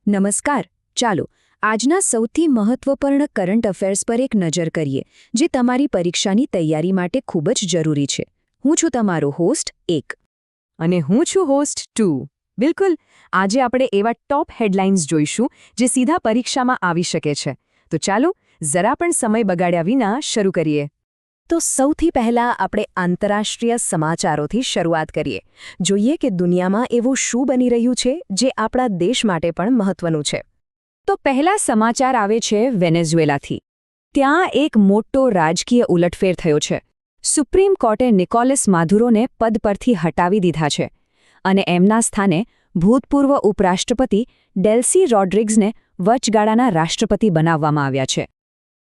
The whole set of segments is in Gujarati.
નમસ્કાર. ચાલો આજના સૌથી મહત્વપૂર્ણ કરંટ અફેર્સ પર એક નજર કરીએ, જે તમારી પરીક્ષાની તૈયારી માટે ખૂબ જ જરૂરી છે. હું છું તમારો હોસ્ટ 1 અને હું છું હોસ્ટ 2. બિલકુલ, આજે આપણે એવા ટોપ હેડલાઇન્સ જોઈશું જે સીધા પરીક્ષામાં આવી શકે છે. તો ચાલો જરા પણ સમય બગાડ્યા વિના શરૂ કરીએ. તો સૌથી પહેલાં આપણે આંતરરાષ્ટ્રીય સમાચારોથી શરૂઆત કરીએ. જોઈએ કે દુનિયામાં એવું શું બની રહ્યું છે જે આપણા દેશ માટે પણ મહત્વનું છે. તો પહેલા સમાચાર આવે છે વેનેઝુએલાથી. ત્યાં એક મોટો રાજકીય ઉલટફેર થયો છે. સુપ્રીમ કોર્ટે નિકોલસ માદુરોને પદ પરથી હટાવી દીધા છે અને એમના સ્થાને ભૂતપૂર્વ ઉપરાષ્ટ્રપતિ ડેલ્સી રોડ્રિગ્સને વચગાળાના રાષ્ટ્રપતિ બનાવવામાં આવ્યા છે.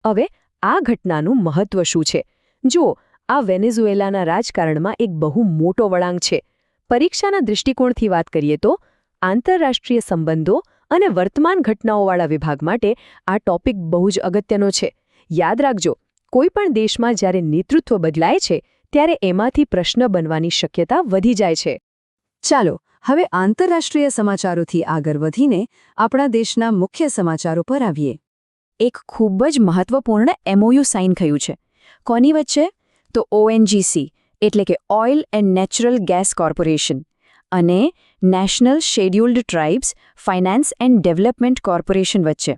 હવે આ ઘટનાનું મહત્વ શું છે? જુઓ, આ વેનેઝુએલાના રાજકારણમાં એક બહુ મોટો વળાંક છે. પરીક્ષાના દૃષ્ટિકોણથી વાત કરીએ તો આંતરરાષ્ટ્રીય સંબંધો અને વર્તમાન ઘટનાઓવાળા વિભાગ માટે આ ટોપિક બહુ જ અગત્યનો છે. યાદ રાખજો, કોઈપણ દેશમાં જ્યારે નેતૃત્વ બદલાય છે ત્યારે એમાંથી પ્રશ્ન બનવાની શક્યતા વધી જાય છે. ચાલો હવે આંતરરાષ્ટ્રીય સમાચારોથી આગળ વધીને આપણા દેશના મુખ્ય સમાચારો પર આવીએ. એક ખૂબ જ મહત્વપૂર્ણ MOU સાઇન થયું છે. કોની વચ્ચે? તો ONGC એટલે કે oil and natural gas corporation અને national scheduled tribes finance and development corporation વચ્ચે.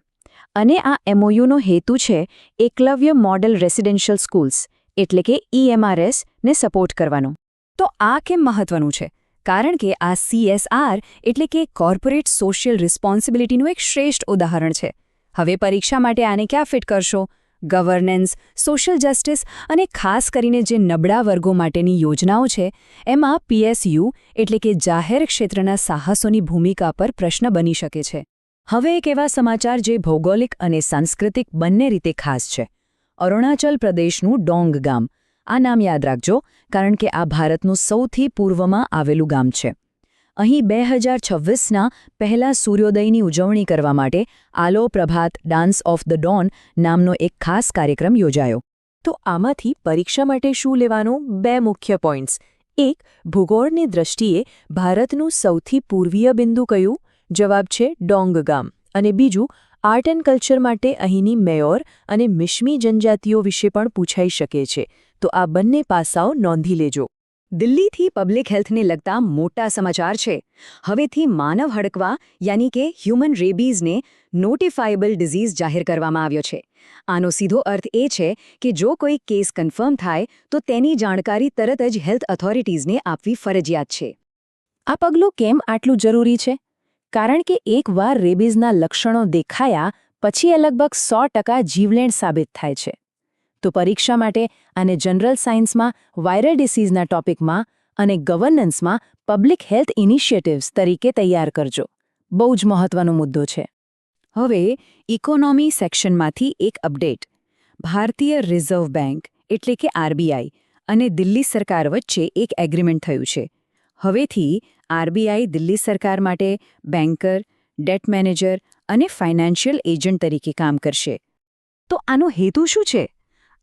અને આ MOUનો હેતુ છે એકલવ્ય મોડલ રેસિડેન્શિયલ સ્કૂલ્સ એટલે કે EMRS ને સપોર્ટ કરવાનો. તો આ કેમ મહત્વનું છે? કારણ કે આ CSR એટલે કે કોર્પોરેટ સોશિયલ રિસ્પોન્સિબિલિટીનું એક શ્રેષ્ઠ ઉદાહરણ છે. હવે પરીક્ષા માટે આને ક્યાં ફિટ કરશો? ગવર્નન્સ, સોશિયલ જસ્ટિસ અને ખાસ કરીને જે નબળા વર્ગો માટેની યોજનાઓ છે એમાં PSU એટલે કે જાહેર ક્ષેત્રના સાહસોની ભૂમિકા પર પ્રશ્ન બની શકે છે. હવે એક એવા સમાચાર જે ભૌગોલિક અને સાંસ્કૃતિક બંને રીતે ખાસ છે. અરુણાચલ પ્રદેશનું ડોંગ ગામ. આ નામ યાદ રાખજો, કારણ કે આ ભારતનું સૌથી પૂર્વમાં આવેલું ગામ છે. અહીં 2026ના પહેલા સૂર્યોદયની ઉજવણી કરવા માટે આલો પ્રભાત ડાન્સ ઓફ ધ ડોન નામનો એક ખાસ કાર્યક્રમ યોજાયો. તો આમાંથી પરીક્ષા માટે શું લેવાનું? 2 મુખ્ય પોઈન્ટ્સ. એક, ભૂગોળની દ્રષ્ટિએ ભારતનું સૌથી પૂર્વીય બિંદુ કયું? જવાબ છે ડોંગ ગામ. અને બીજું, આર્ટ એન્ડ કલ્ચર માટે અહીંની મેયોર અને મિશ્મી જનજાતિઓ વિશે પણ પૂછાઈ શકે છે. તો આ બંને પાસાઓ નોંધી લેજો. દિલ્હીથી પબ્લિક હેલ્થને લગતા મોટા સમાચાર છે. હવેથી માનવ હડકવા યાની કે હ્યુમન રેબીઝને નોટિફાયેબલ ડિઝીઝ જાહેર કરવામાં આવ્યો છે. આનો સીધો અર્થ એ છે કે જો કોઈ કેસ કન્ફર્મ થાય તો તેની જાણકારી તરત જ હેલ્થ ઓથોરિટીઝને આપવી ફરજિયાત છે. આ પગલું કેમ આટલું જરૂરી છે? કારણ કે એકવાર રેબીઝના લક્ષણો દેખાયા પછી એ લગભગ 100% જીવલેણ સાબિત થાય છે. તો પરીક્ષા માટે અને જનરલ સાયન્સમાં વાયરલ ડિસીઝના ટોપિકમાં અને ગવર્નન્સમાં પબ્લિક હેલ્થ ઇનિશિયેટિવ્સ તરીકે તૈયાર કરજો. બહુ જ મહત્વનો મુદ્દો છે. હવે ઇકોનોમી સેક્શનમાંથી એક અપડેટ. ભારતીય રિઝર્વ બેંક એટલે કે RBI અને દિલ્હી સરકાર વચ્ચે એક એગ્રીમેન્ટ થયું છે. હવેથી RBI દિલ્હી સરકાર માટે બેન્કર, ડેટ મેનેજર અને ફાઇનાન્શિયલ એજન્ટ તરીકે કામ કરશે. તો આનો હેતુ શું છે?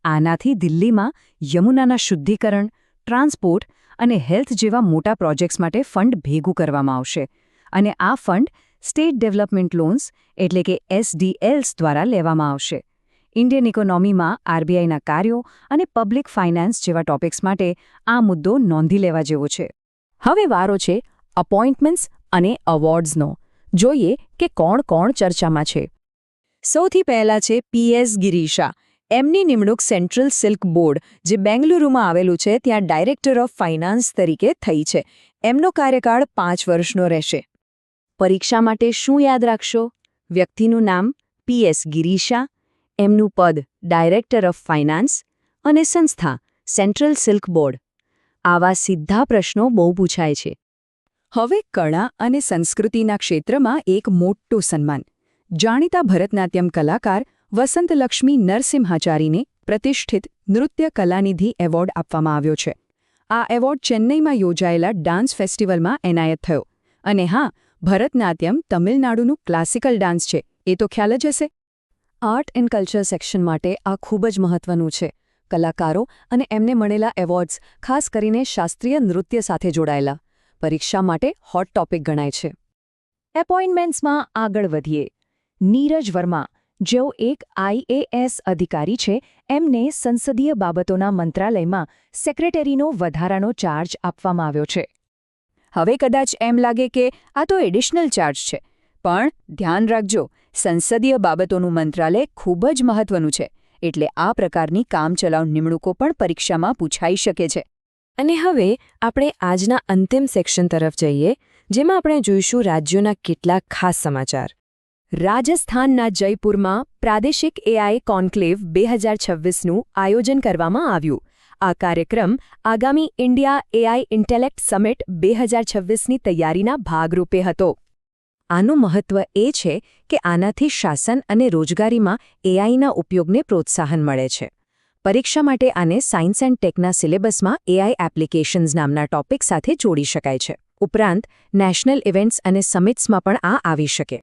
આનાથી દિલ્હીમાં યમુનાના શુદ્ધિકરણ, ટ્રાન્સપોર્ટ અને હેલ્થ જેવા મોટા પ્રોજેક્ટ્સ માટે ફંડ ભેગું કરવામાં આવશે. અને આ ફંડ સ્ટેટ ડેવલપમેન્ટ લોન્સ એટલે કે SDLs દ્વારા લેવામાં આવશે. ઇન્ડિયન ઇકોનોમીમાં RBIના કાર્યો અને પબ્લિક ફાઇનાન્સ જેવા ટોપિક્સ માટે આ મુદ્દો નોંધી લેવા જેવો છે. હવે વારો છે અપોઇન્ટમેન્ટ્સ અને અવોર્ડ્સનો. જોઈએ કે કોણ કોણ ચર્ચામાં છે. સૌથી પહેલા છે PS ગિરીશા. એમની નિમણૂક સેન્ટ્રલ સિલ્ક બોર્ડ જે બેંગલુરુમાં આવેલું છે ત્યાં ડાયરેક્ટર ઓફ ફાઇનાન્સ તરીકે થઈ છે. એમનો કાર્યકાળ 5 વર્ષનો રહેશે. પરીક્ષા માટે શું યાદ રાખશો? વ્યક્તિનું નામ PS ગિરીશા, એમનું પદ ડાયરેક્ટર ઓફ ફાઇનાન્સ અને સંસ્થા સેન્ટ્રલ સિલ્ક બોર્ડ. આવા સીધા પ્રશ્નો બહુ પૂછાય છે. હવે કળા અને સંસ્કૃતિના ક્ષેત્રમાં એક મોટું સન્માન. જાણીતા ભરતનાટ્યમ કલાકાર વસંતલક્ષ્મી નરસિમ્હાચારીને પ્રતિષ્ઠિત નૃત્ય કલાનિધિ એવોર્ડ આપવામાં આવ્યો છે. આ એવોર્ડ ચેન્નઈમાં યોજાયેલા ડાન્સ ફેસ્ટિવલમાં એનાયત થયો. અને હા, ભરતનાટ્યમ તમિલનાડુનું ક્લાસિકલ ડાન્સ છે, એ તો ખ્યાલ જ હશે. આર્ટ એન્ડ કલ્ચર સેક્શન માટે આ ખૂબ જ મહત્વનું છે. કલાકારો અને એમને મળેલા એવોર્ડ્સ ખાસ કરીને શાસ્ત્રીય નૃત્ય સાથે જોડાયેલા પરીક્ષા માટે હોટ ટોપિક ગણાય છે. એપોઇન્ટમેન્ટ્સમાં આગળ વધીએ. નીરજ વર્મા, જેઓ એક IAS અધિકારી છે, એમને સંસદીય બાબતોના મંત્રાલયમાં સેક્રેટરીનો વધારાનો ચાર્જ આપવામાં આવ્યો છે. હવે કદાચ એમ લાગે કે આ તો એડિશનલ ચાર્જ છે, પણ ધ્યાન રાખજો, સંસદીય બાબતોનું મંત્રાલય ખૂબ જ મહત્વનું છે, એટલે આ પ્રકારની કામચલાઉ નિમણૂકો પણ પરીક્ષામાં પૂછાઈ શકે છે. અને હવે આપણે આજના અંતિમ સેક્શન તરફ જઈએ, જેમાં આપણે જોઈશું રાજ્યોના કેટલાક ખાસ સમાચાર. રાજસ્થાનના જયપુરમાં પ્રાદેશિક AI કોન્ક્લેવ 2026નું આયોજન કરવામાં આવ્યું. આ કાર્યક્રમ આગામી ઇન્ડિયા AI ઇન્ટેલેક્ટ સમિટ 2026ની તૈયારીના ભાગરૂપે હતો. આનું મહત્વ એ છે કે આનાથી શાસન અને રોજગારીમાં AIના ઉપયોગને પ્રોત્સાહન મળે છે. પરીક્ષા માટે આને સાયન્સ એન્ડ ટેકના સિલેબસમાં AI એપ્લિકેશન્સ નામના ટોપિક સાથે જોડી શકાય છે. ઉપરાંત નેશનલ ઇવેન્ટ્સ અને સમિટ્સમાં પણ આ આવી શકે.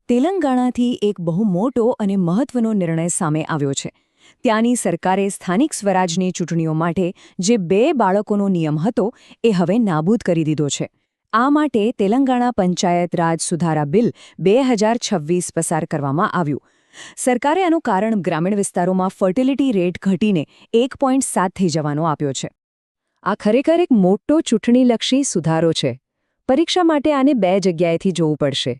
તેલંગાણાથી એક બહુ મોટો અને મહત્વનો નિર્ણય સામે આવ્યો છે. ત્યાંની સરકારે સ્થાનિક સ્વરાજની ચૂંટણીઓ માટે જે 2 બાળકોનો નિયમ હતો એ હવે નાબૂદ કરી દીધો છે. આ માટે તેલંગાણા પંચાયત રાજ સુધારા બિલ 2026 પસાર કરવામાં આવ્યું. સરકારે આનું કારણ ગ્રામીણ વિસ્તારોમાં ફર્ટિલિટી રેટ ઘટીને 1.7 થઈ જવાનો આપ્યો છે. આ ખરેખર એક મોટો ચૂંટણીલક્ષી સુધારો છે. પરીક્ષા માટે આને 2 જગ્યાએથી જોવું પડશે.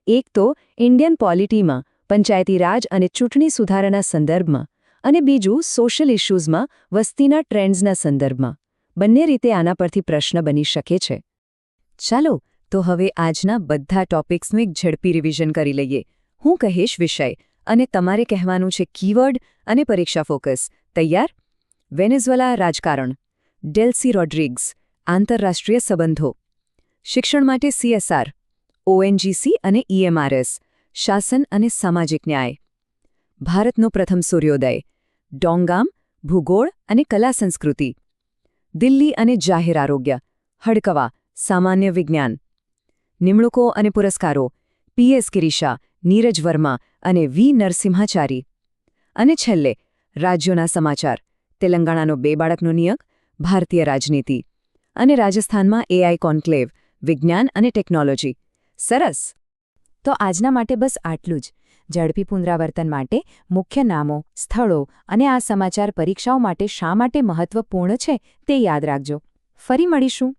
એક તો ઇન્ડિયન પોલિટીમાં પંચાયતી રાજ અને ચૂંટણી સુધારાના સંદર્ભમાં, અને બીજું સોશિયલ ઇશ્યુઝમાં વસ્તીના ટ્રેન્ડ્સના સંદર્ભમાં. બંને રીતે આના પરથી પ્રશ્ન બની શકે છે. ચાલો તો હવે આજના બધા ટોપિક્સનું એક ઝડપી રિવિઝન કરી લઈએ. હું કહીશ વિષય, અને તમારે કહેવાનું છે કીવર્ડ અને પરીક્ષા ફોકસ. તૈયાર? વેનેઝુએલા રાજકારણ, ડેલ્સી રોડ્રિગ્સ, આંતરરાષ્ટ્રીય સંબંધો, શિક્ષણ માટે CSR, ONGC અને EMRS, શાસન અને સામાજિક ન્યાય, ભારતનો પ્રથમ સૂર્યોદય, ડોંગામ, ભૂગોળ અને કલા સંસ્કૃતિ, દિલ્હી અને જાહેર આરોગ્ય, હડકવા, સામાન્ય વિજ્ઞાન, નિમણૂકો અને પુરસ્કારો, PS ગિરીશા, નીરજ વર્મા અને V નરસિંહાચારી. અને છેલ્લે રાજ્યોના સમાચાર, તેલંગાણાનો 2 બાળકનો નિયમ, ભારતીય રાજનીતિ, અને રાજસ્થાનમાં AI કોન્ક્લેવ, વિજ્ઞાન અને ટેકનોલોજી. સરસ. તો આજના માટે બસ આટલું જ. ઝડપી પુનરાવર્તન માટે મુખ્ય નામો, સ્થળો અને આ સમાચાર પરીક્ષાઓ માટે શા માટે મહત્વપૂર્ણ છે તે યાદ રાખજો. ફરી મળીશું.